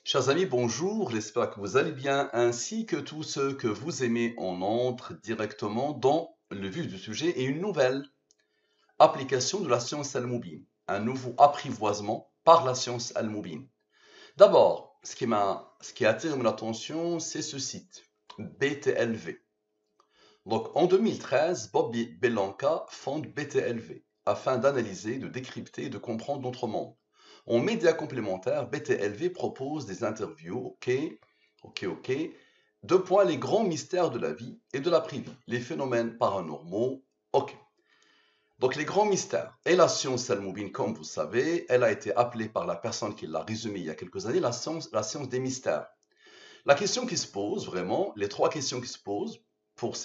Chers amis, bonjour, j'espère que vous allez bien, ainsi que tous ceux que vous aimez. On entre directement dans le vif du sujet et une nouvelle application de la science Al-Moubine, un nouveau apprivoisement par la science Al-Moubine. D'abord, ce qui attire mon attention, c'est ce site, BTLV. Donc en 2013, Bob Belanca fonde BTLV afin d'analyser, de décrypter et de comprendre notre monde. En médias complémentaires, BTLV propose des interviews, ok. Deux points, les grands mystères de la vie et de l'après-vie, les phénomènes paranormaux, ok. Donc les grands mystères. Et la science Al-Moubine, comme vous savez, elle a été appelée par la personne qui l'a résumée il y a quelques années, la science des mystères. La question qui se pose, vraiment, les trois questions qui se posent pour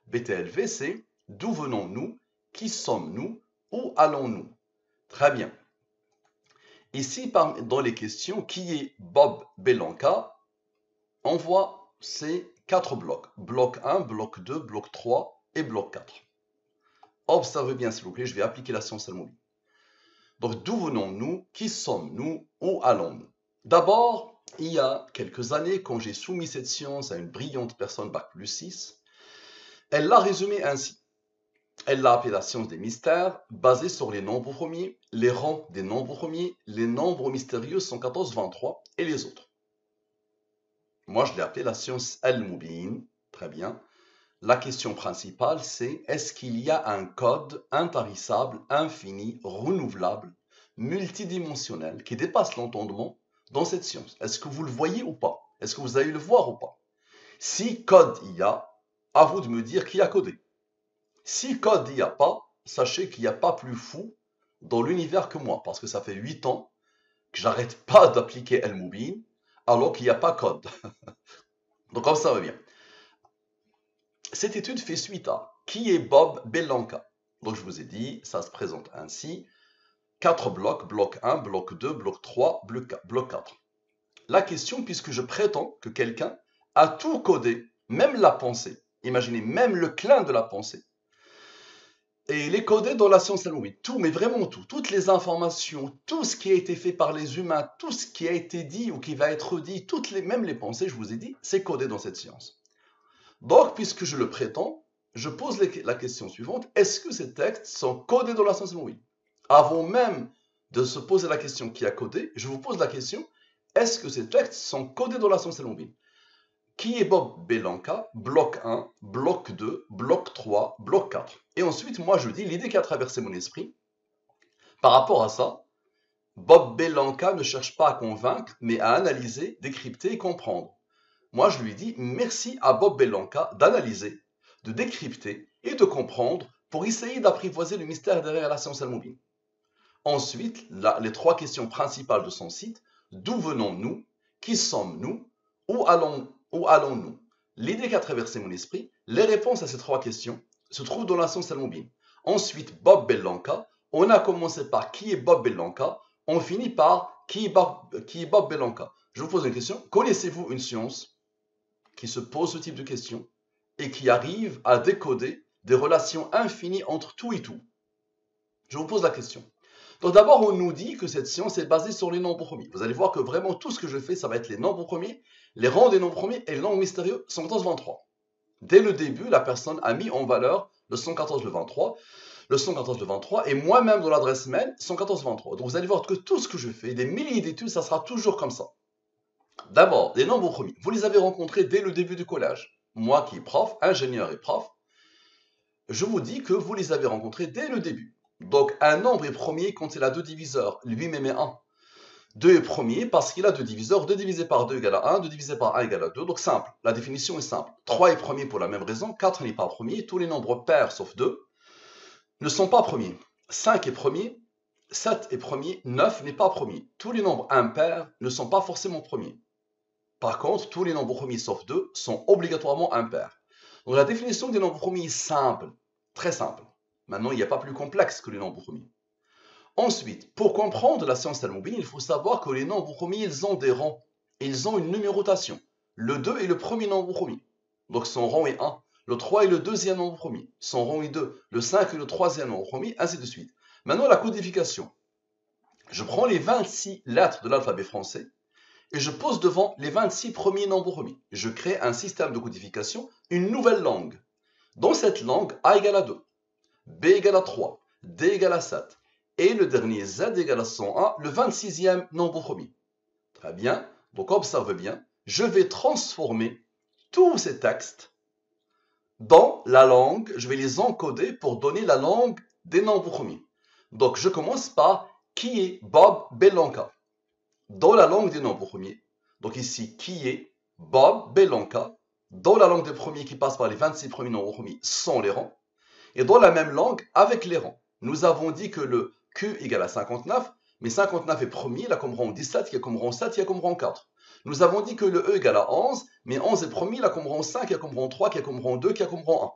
BTLV, c'est d'où venons-nous, qui sommes-nous, où allons-nous? Très bien. Ici, dans les questions, qui est Bob Belanca? On voit ces quatre blocs. Bloc 1, bloc 2, bloc 3 et bloc 4. Observez bien, s'il vous plaît, je vais appliquer la science Al-Moubine. Donc, d'où venons-nous? Qui sommes-nous? Où allons-nous? D'abord, il y a quelques années, quand j'ai soumis cette science à une brillante personne, Bac plus 6, elle l'a résumée ainsi. Elle l'a appelée la science des mystères, basée sur les nombres premiers, les rangs des nombres premiers, les nombres mystérieux 114, 23 et les autres. Moi, je l'ai appelée la science Al-Moubine. Très bien. La question principale, c'est est-ce qu'il y a un code intarissable, infini, renouvelable, multidimensionnel, qui dépasse l'entendement dans cette science? Est-ce que vous le voyez ou pas? Est-ce que vous allez le voir ou pas? Si code il y a, à vous de me dire qui a codé. Si code il n'y a pas, sachez qu'il n'y a pas plus fou dans l'univers que moi, parce que ça fait 8 ans que j'arrête pas d'appliquer Al-Moubine, alors qu'il n'y a pas code. Donc comme ça va bien. Cette étude fait suite à qui est Bob Belanca. Donc je vous ai dit, ça se présente ainsi. 4 blocs, bloc 1, bloc 2, bloc 3, bloc 4. La question, puisque je prétends que quelqu'un a tout codé, même la pensée, imaginez, même le clin de la pensée, et il est codé dans la science Al-Moubine. Tout, mais vraiment tout. Toutes les informations, tout ce qui a été fait par les humains, tout ce qui a été dit ou qui va être dit, même les pensées, je vous ai dit, c'est codé dans cette science. Donc, puisque je le prétends, je pose la question suivante. Est-ce que ces textes sont codés dans la science Al-Moubine? Avant même de se poser la question qui a codé, je vous pose la question, est-ce que ces textes sont codés dans la science Al-Moubine? Qui est Bob Belanca? Bloc 1, bloc 2, bloc 3, bloc 4. Et ensuite, moi, je dis l'idée qui a traversé mon esprit. Par rapport à ça, Bob Belanca ne cherche pas à convaincre, mais à analyser, décrypter et comprendre. Moi, je lui dis merci à Bob Belanca d'analyser, de décrypter et de comprendre pour essayer d'apprivoiser le mystère derrière la science Al-Moubine. Ensuite, les trois questions principales de son site, d'où venons-nous? Qui sommes-nous? Où allons-nous? L'idée qui a traversé mon esprit, les réponses à ces trois questions se trouvent dans la science Al-Moubine. Ensuite, Bob Belanca, on a commencé par qui est Bob Belanca, on finit par qui est Bob Belanca. Je vous pose une question, connaissez-vous une science qui se pose ce type de questions et qui arrive à décoder des relations infinies entre tout et tout? Je vous pose la question. Donc d'abord, on nous dit que cette science est basée sur les nombres premiers. Vous allez voir que vraiment tout ce que je fais, ça va être les nombres premiers, les rangs des nombres premiers et les nombres mystérieux 114-23. Dès le début, la personne a mis en valeur le 114, le 23, le 114, le 23, et moi-même dans l'adresse mail 114-23. Donc vous allez voir que tout ce que je fais, des milliers d'études, ça sera toujours comme ça. D'abord, les nombres premiers. Vous les avez rencontrés dès le début du collège. Moi qui est prof, ingénieur et prof, je vous dis que vous les avez rencontrés dès le début. Donc, un nombre est premier quand il a deux diviseurs, lui-même est 1. 2 est premier parce qu'il a deux diviseurs, 2 divisé par 2 égale à 1, 2 divisé par 1 égale à 2, donc simple, la définition est simple. 3 est premier pour la même raison, 4 n'est pas premier, tous les nombres pairs sauf 2 ne sont pas premiers. 5 est premier, 7 est premier, 9 n'est pas premier. Tous les nombres impairs ne sont pas forcément premiers. Par contre, tous les nombres premiers sauf 2 sont obligatoirement impairs. Donc la définition des nombres premiers est simple, très simple. Maintenant, il n'y a pas plus complexe que les nombres premiers. Ensuite, pour comprendre la science Al-Moubine, il faut savoir que les nombres premiers, ils ont des rangs. Et ils ont une numérotation. Le 2 est le premier nombre premier. Donc son rang est 1. Le 3 est le deuxième nombre premier. Son rang est 2. Le 5 est le troisième nombre premier, ainsi de suite. Maintenant, la codification. Je prends les 26 lettres de l'alphabet français et je pose devant les 26 premiers nombres premiers. Je crée un système de codification, une nouvelle langue. Dans cette langue, A égale à 2, B égale à 3, D égale à 7, et le dernier Z égale à 101, le 26e nombre premier. Très bien, donc observez bien, je vais transformer tous ces textes dans la langue, je vais les encoder pour donner la langue des nombres premiers. Donc je commence par qui est Bob Belanca dans la langue des nombres premiers. Donc ici, qui est Bob Belanca dans la langue des premiers qui passe par les 26 premiers nombres premiers sans les rangs. Et dans la même langue avec les rangs. Nous avons dit que le Q égale à 59, mais 59 est premier, il a comme rang 17, il a comme rang 7, il a comme rang 4. Nous avons dit que le E égale à 11, mais 11 est premier, il a comme rang 5, il a comme rang 3, il a comme rang 2, il a comme rang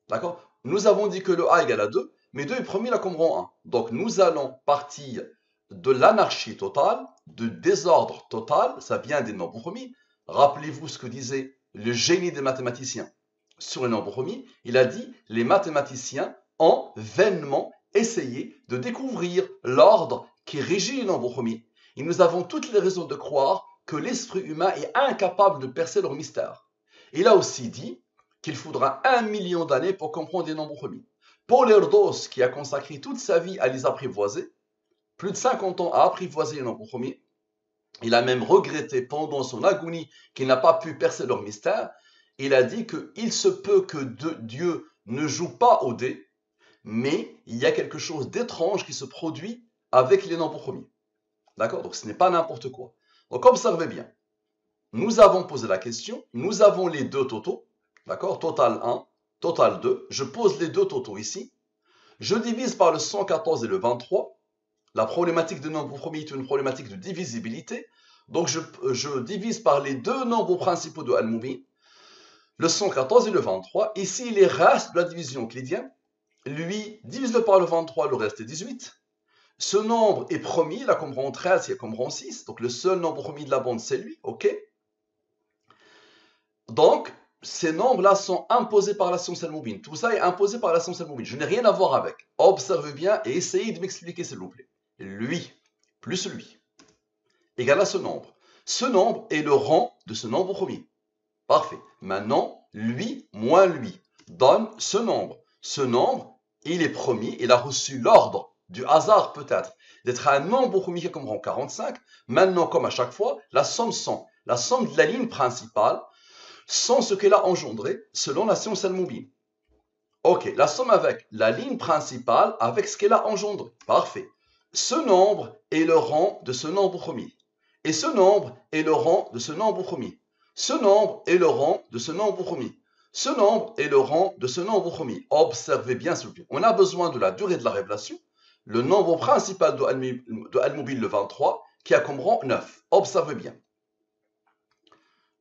1. D'accord? Nous avons dit que le A égale à 2, mais 2 est premier, il a comme rang 1. Donc nous allons partir de l'anarchie totale, du désordre total, ça vient des nombres premiers. Rappelez-vous ce que disait le génie des mathématiciens sur les nombres premiers. Il a dit, les mathématiciens ont vainement essayé de découvrir l'ordre qui régit les nombres premiers. Et nous avons toutes les raisons de croire que l'esprit humain est incapable de percer leur mystère. Il a aussi dit qu'il faudra 1 million d'années pour comprendre les nombres premiers. Paul Erdos, qui a consacré toute sa vie à les apprivoiser, plus de 50 ans à apprivoiser les nombres premiers, il a même regretté pendant son agonie qu'il n'a pas pu percer leur mystère. Il a dit qu'il se peut que Dieu ne joue pas au dé, mais il y a quelque chose d'étrange qui se produit avec les nombres premiers. D'accord? Donc ce n'est pas n'importe quoi. Donc observez bien. Nous avons posé la question, nous avons les deux totaux, d'accord? Total 1, total 2. Je pose les deux totaux ici. Je divise par le 114 et le 23. La problématique de nombres premiers est une problématique de divisibilité. Donc je divise par les deux nombres principaux de Al-Mubin, le 114 et le 23. Ici, les restes de la division euclidienne. Lui, divise-le par le 23, le reste est 18. Ce nombre est premier, il a comme rang 13, il a comme rang 6. Donc le seul nombre premier de la bande, c'est lui. OK? Donc, ces nombres-là sont imposés par la science Al-Mubin. Tout ça est imposé par la science Al-Mubin. Je n'ai rien à voir avec. Observez bien et essayez de m'expliquer, s'il vous plaît. Lui plus lui égale à ce nombre. Ce nombre est le rang de ce nombre premier. Parfait. Maintenant, lui moins lui donne ce nombre. Ce nombre, il est premier, il a reçu l'ordre du hasard peut-être d'être un nombre premier qui a comme rang 45. Maintenant, comme à chaque fois, la somme de la ligne principale sans ce qu'elle a engendré selon la science Al-Mubin. Ok, la somme avec la ligne principale avec ce qu'elle a engendré. Parfait. Ce nombre est le rang de ce nombre premier. Et ce nombre est le rang de ce nombre premier. Ce nombre est le rang de ce nombre premier. Ce nombre est le rang de ce nombre premier. Observez bien s'il vous plaît. On a besoin de la durée de la révélation. Le nombre principal de Al-Mubin, le 23, qui a comme rang 9. Observez bien.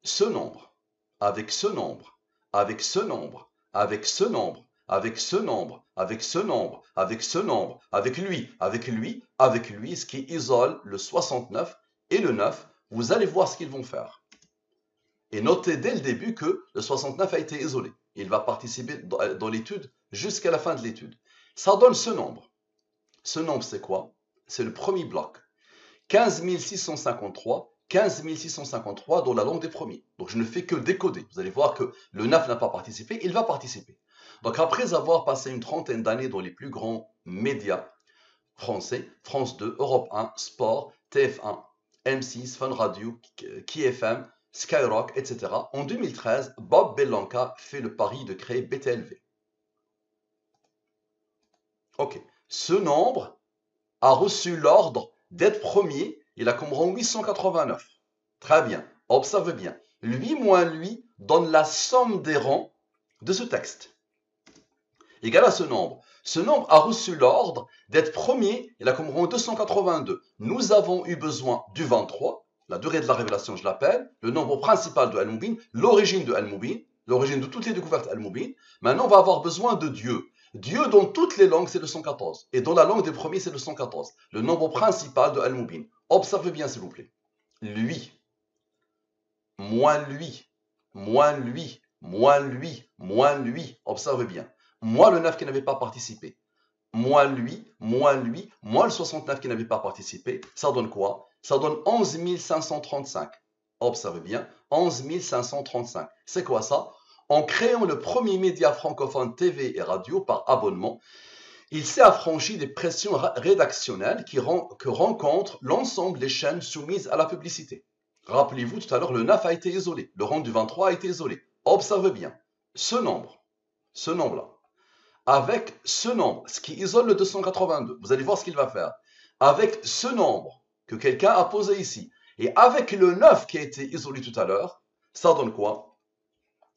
Ce nombre, avec ce nombre, avec ce nombre, avec ce nombre, avec ce nombre, avec ce nombre, avec ce nombre, avec lui, ce qui isole le 69 et le 9, vous allez voir ce qu'ils vont faire. Et notez dès le début que le 69 a été isolé. Il va participer dans l'étude jusqu'à la fin de l'étude. Ça donne ce nombre. Ce nombre, c'est quoi? C'est le premier bloc. 15 653, 15 653 dans la langue des premiers. Donc je ne fais que décoder. Vous allez voir que le 9 n'a pas participé, il va participer. Donc après avoir passé une trentaine d'années dans les plus grands médias français, France 2, Europe 1, Sport, TF1, M6, Fun Radio, KFM, Skyrock, etc. En 2013, Bob Belanca fait le pari de créer BTLV. Ok, ce nombre a reçu l'ordre d'être premier, il a comme rang 889. Très bien, observe bien. Lui moins lui donne la somme des rangs de ce texte. Égal à ce nombre. Ce nombre a reçu l'ordre d'être premier, il a comme rang 282. Nous avons eu besoin du 23, la durée de la révélation je l'appelle, le nombre principal de Al-Mubin, l'origine de Al-Mubin, l'origine de toutes les découvertes Al-Mubin. Maintenant on va avoir besoin de Dieu. Dieu dans toutes les langues c'est le 114 et dans la langue des premiers c'est le 114, le nombre principal de Al-Mubin. Observez bien s'il vous plaît. Lui, moins lui, moins lui, moins lui, moins lui. Observez bien. Moi, le 9 qui n'avait pas participé. moins le 69 qui n'avait pas participé, ça donne quoi? Ça donne 11 535. Observez bien, 11 535. C'est quoi ça? En créant le premier média francophone TV et radio par abonnement, il s'est affranchi des pressions rédactionnelles que rencontrent l'ensemble des chaînes soumises à la publicité. Rappelez-vous, tout à l'heure, le 9 a été isolé, le rang du 23 a été isolé. Observez bien, ce nombre-là, avec ce nombre, ce qui isole le 282, vous allez voir ce qu'il va faire. Avec ce nombre que quelqu'un a posé ici, et avec le 9 qui a été isolé tout à l'heure, ça donne quoi?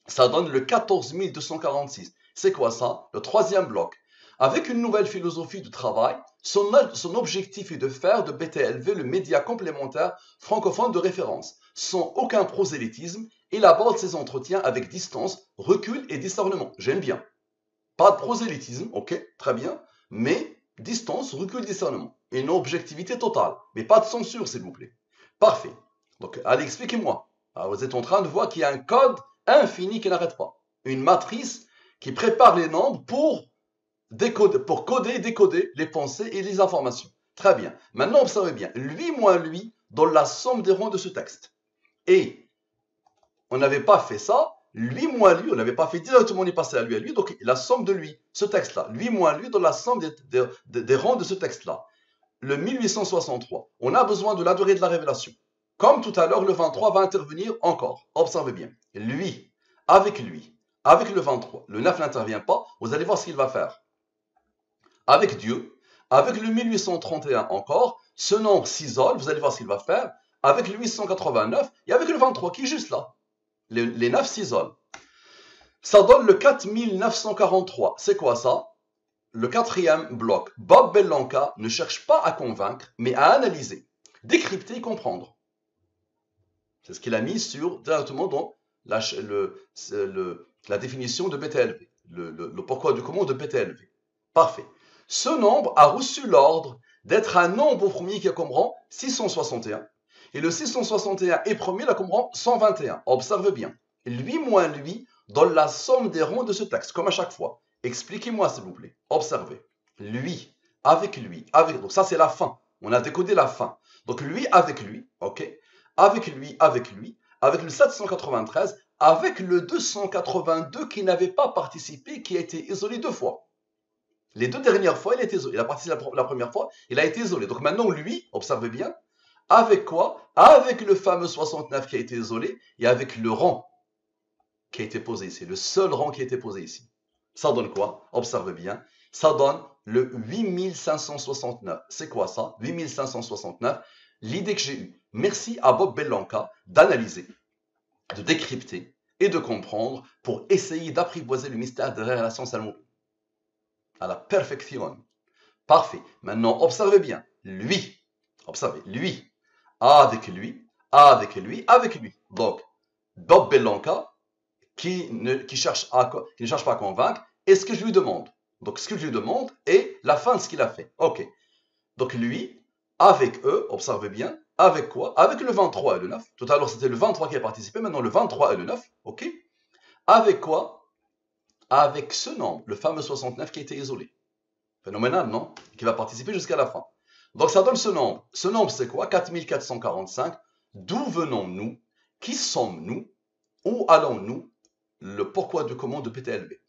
Ça donne le 14 246. C'est quoi ça? Le troisième bloc. Avec une nouvelle philosophie de travail, son objectif est de faire de BTLV le média complémentaire francophone de référence. Sans aucun prosélytisme, il aborde ses entretiens avec distance, recul et discernement. J'aime bien. Pas de prosélytisme, ok, très bien, mais distance, recul, discernement. Et une objectivité totale, mais pas de censure, s'il vous plaît. Parfait. Donc, allez, expliquez-moi. Vous êtes en train de voir qu'il y a un code infini qui n'arrête pas. Une matrice qui prépare les nombres pour coder et décoder les pensées et les informations. Très bien. Maintenant, observez bien. Lui moins lui dans la somme des rangs de ce texte. Et on n'avait pas fait ça. Lui moins lui, on n'avait pas fait directement, on est passé à lui. Donc, la somme de lui, ce texte-là. Lui moins lui dans la somme des rangs de ce texte-là. Le 1863. On a besoin de la durée de la révélation. Comme tout à l'heure, le 23 va intervenir encore. Observez bien. Lui, avec le 23, le 9 n'intervient pas. Vous allez voir ce qu'il va faire. Avec Dieu, avec le 1831 encore, ce nombre s'isole. Vous allez voir ce qu'il va faire. Avec le 889 et avec le 23 qui est juste là. Les 9 s'isolent. Ça donne le 4943. C'est quoi ça? Le quatrième bloc. Bob Bellanca ne cherche pas à convaincre, mais à analyser, décrypter et comprendre. C'est ce qu'il a mis directement dans la définition de BTLV, le pourquoi du comment de BTLV. Parfait. Ce nombre a reçu l'ordre d'être un nombre premier qui a comme rang 661. Et le 661 est premier, là comme rang 121. Observe bien. Lui moins lui donne la somme des rangs de ce texte, comme à chaque fois. Expliquez-moi, s'il vous plaît. Observez. Lui, avec. Donc ça, c'est la fin. On a décodé la fin. Donc lui, avec lui, ok? Avec lui, avec le 793, avec le 282 qui n'avait pas participé, qui a été isolé 2 fois. Les 2 dernières fois, il a été isolé. Il a participé la première fois, il a été isolé. Donc maintenant, lui, observez bien, avec quoi? Avec le fameux 69 qui a été isolé et avec le rang qui a été posé ici, le seul rang qui a été posé ici. Ça donne quoi? Observez bien. Ça donne le 8569. C'est quoi ça? 8569. L'idée que j'ai eue, merci à Bob Bellanca d'analyser, de décrypter et de comprendre pour essayer d'apprivoiser le mystère derrière la science allemande. À la perfection. Parfait. Maintenant, observez bien. Lui. Observez. Lui. Avec lui. Donc, Bob Bellanca, qui ne cherche pas à convaincre, et ce que je lui demande. Donc, ce que je lui demande est la fin de ce qu'il a fait. Ok. Donc, lui, avec eux, observez bien, avec quoi? Avec le 23 et le 9. Tout à l'heure, c'était le 23 qui a participé, maintenant le 23 et le 9. Ok. Avec quoi? Avec ce nombre, le fameux 69 qui a été isolé. Phénoménal, non? Qui va participer jusqu'à la fin. Donc, ça donne ce nombre. Ce nombre, c'est quoi? 4445. D'où venons-nous? Qui sommes-nous? Où allons-nous? Le pourquoi du comment de PTLV.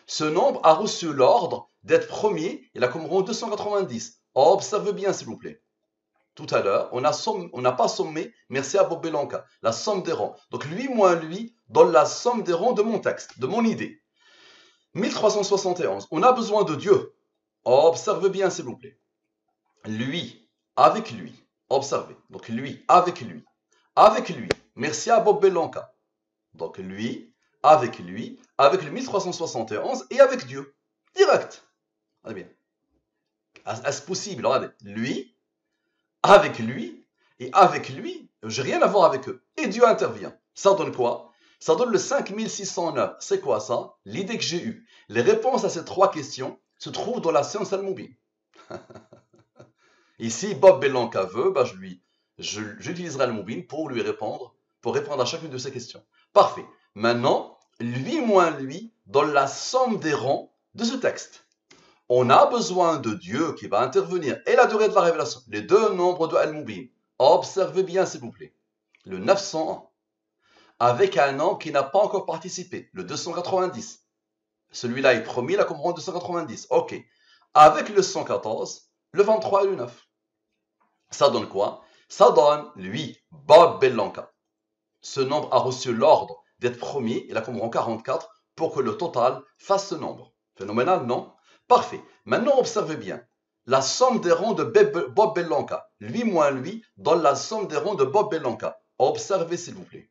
Ce nombre a reçu l'ordre d'être premier, il a comme rang 290. Observez bien, s'il vous plaît. Tout à l'heure, on n'a pas sommé, merci à Bob Bellanca, la somme des rangs. Donc lui moins lui donne la somme des rangs de mon texte, de mon idée. 1371, on a besoin de Dieu. Observez bien, s'il vous plaît. Lui, avec lui, observez. Donc lui, avec lui, merci à Bob Bellanca. Donc lui, avec le 1371 et avec Dieu. Direct. Allez bien. Est-ce possible? Regardez. Lui, avec lui, et avec lui, j'ai rien à voir avec eux. Et Dieu intervient. Ça donne quoi? Ça donne le 5609. C'est quoi ça? L'idée que j'ai eue. Les réponses à ces 3 questions se trouvent dans la science al-Mubin. Ici, Bob Bellanca veut, j'utiliserai al-Mubin pour répondre à chacune de ces questions. Parfait. Maintenant, lui moins lui donne la somme des rangs de ce texte. On a besoin de Dieu qui va intervenir et la durée de la révélation. Les deux nombres de Al-Mubin. Observez bien, s'il vous plaît. Le 901, avec un nombre qui n'a pas encore participé, le 290. Celui-là est promis, la comprendre 290. Ok. Avec le 114, le 23 et le 9. Ça donne quoi? Ça donne, lui, Bob Bellanca. Ce nombre a reçu l'ordre d'être premier, il a comprend 44, pour que le total fasse ce nombre. Phénoménal, non? Parfait. Maintenant, observez bien. La somme des rangs de Bob Bellanca, lui moins lui, donne la somme des rangs de Bob Bellanca. Observez, s'il vous plaît.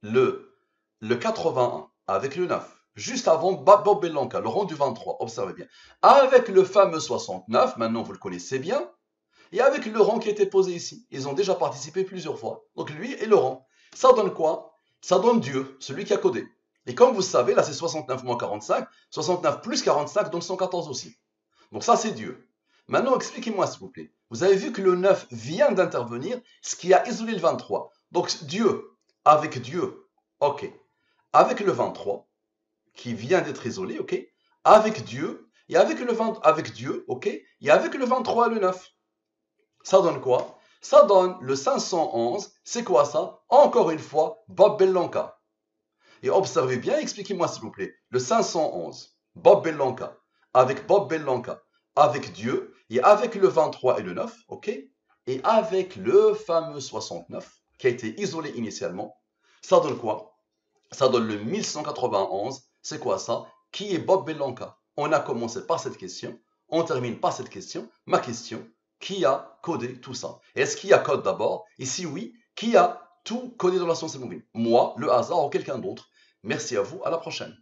Le 81 avec le 9, juste avant Bob Bellanca, le rang du 23, observez bien. Avec le fameux 69, maintenant vous le connaissez bien, et avec le rang qui a été posé ici. Ils ont déjà participé plusieurs fois. Donc lui et le rang. Ça donne quoi? Ça donne Dieu, celui qui a codé. Et comme vous savez, là c'est 69 moins 45. 69 plus 45 donne 114 aussi. Donc ça c'est Dieu. Maintenant expliquez-moi s'il vous plaît. Vous avez vu que le 9 vient d'intervenir, ce qui a isolé le 23. Donc Dieu, avec Dieu, ok. Avec le 23, qui vient d'être isolé, ok. Avec Dieu, et avec le 20, avec Dieu, ok. Et avec le 23 et le 9. Ça donne quoi? Ça donne le 511. C'est quoi ça? Encore une fois, Bob Bellanca. Et observez bien, expliquez-moi s'il vous plaît. Le 511, Bob Bellanca, avec Bob Bellanca, avec Dieu, et avec le 23 et le 9, ok? Et avec le fameux 69, qui a été isolé initialement, ça donne quoi? Ça donne le 1191. C'est quoi ça? Qui est Bob Bellanca? On a commencé par cette question, on termine par cette question. Ma question, qui a codé tout ça? Est-ce qu'il y a code d'abord? Et si oui, qui a tout codé dans la science mobile? Moi, le hasard ou quelqu'un d'autre? Merci à vous, à la prochaine.